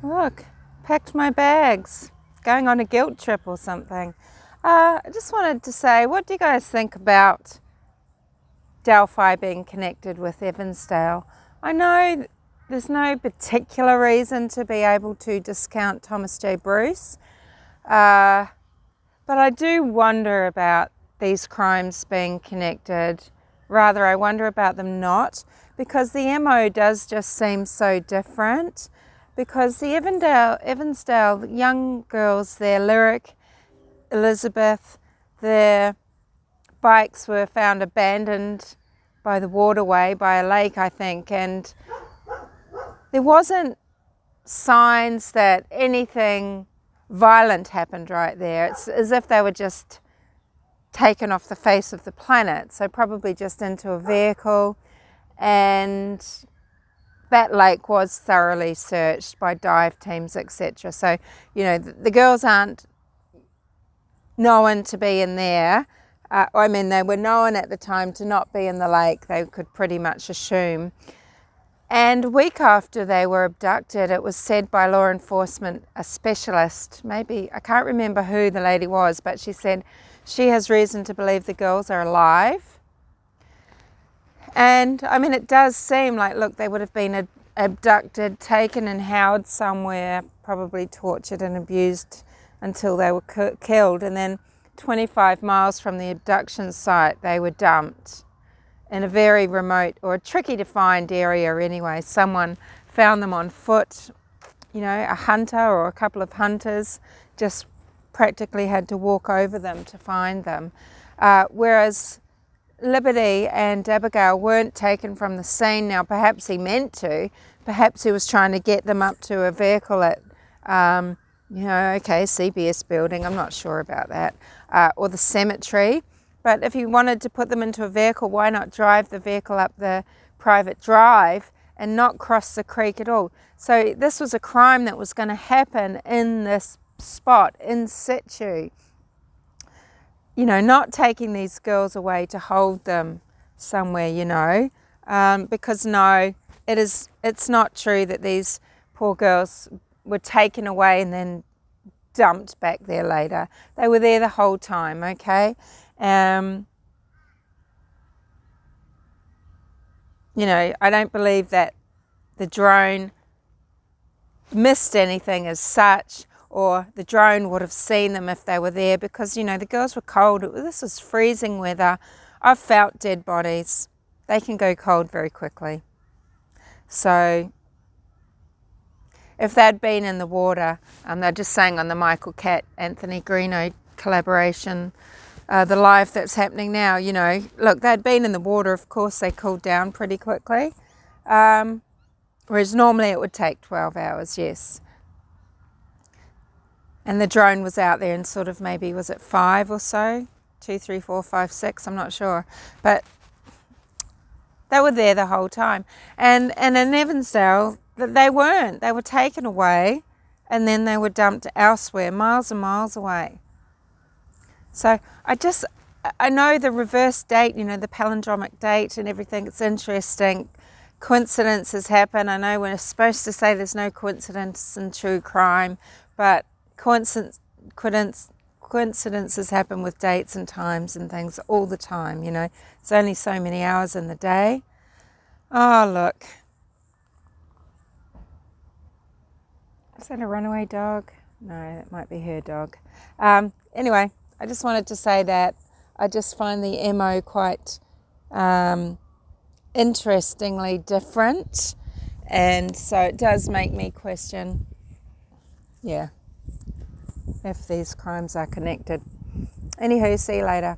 Look, packed my bags, going on a guilt trip or something. I just wanted to say, what do you guys think about Delphi being connected with Evansdale? I know there's no particular reason to be able to discount Thomas J. Bruce, but I do wonder about these crimes being connected. Rather, I wonder about them not, because the MO does just seem so different. Because the Evansdale young girls, their Lyric, Elizabeth, their bikes were found abandoned by the waterway, by a lake, I think, and there wasn't signs that anything violent happened right there. It's as if they were just taken off the face of the planet, so probably just into a vehicle. And that lake was thoroughly searched by dive teams, etc. So, you know, the girls aren't known to be in there. I mean, they were known at the time to not be in the lake, they could pretty much assume. And a week after they were abducted, it was said by law enforcement, a specialist, maybe, I can't remember who the lady was, but she said she has reason to believe the girls are alive. And I mean, it does seem like, look, they would have been abducted, taken and held somewhere, probably tortured and abused until they were killed. And then 25 miles from the abduction site, they were dumped in a very remote or tricky to find area anyway. Someone found them on foot, you know, a hunter or a couple of hunters just practically had to walk over them to find them. Whereas Libby and Abigail weren't taken from the scene. Now, perhaps he meant to. Perhaps he was trying to get them up to a vehicle at, CBS building. I'm not sure about that. Or the cemetery. But if he wanted to put them into a vehicle, why not drive the vehicle up the private drive and not cross the creek at all? So this was a crime that was going to happen in this spot, in situ. You know, not taking these girls away to hold them somewhere, you know, because no, it's not true that these poor girls were taken away and then dumped back there later. They were there the whole time, okay? You know, I don't believe that the drone missed anything as such, or the drone would have seen them if they were there, because, you know, the girls were cold. This was freezing weather. I've felt dead bodies. They can go cold very quickly. So if they'd been in the water, they're just saying on the Michael Catt, Anthony Greeno collaboration, the live that's happening now, you know, look, they'd been in the water, of course they cooled down pretty quickly. Whereas normally it would take 12 hours, yes. And the drone was out there in sort of maybe, was it 5 or so? 2, 3, 4, 5, 6, I'm not sure. But they were there the whole time. And in Evansdale, they weren't. They were taken away and then they were dumped elsewhere, miles and miles away. So I know the reverse date, you know, the palindromic date and everything, it's interesting. Coincidences happen. I know we're supposed to say there's no coincidence in true crime, but coincidences happen with dates and times and things all the time, you know. It's only so many hours in the day. Oh, look. Is that a runaway dog? No, that might be her dog. Anyway, I just wanted to say that I just find the MO quite interestingly different. And so it does make me question, yeah, if these crimes are connected. Anywho, see you later.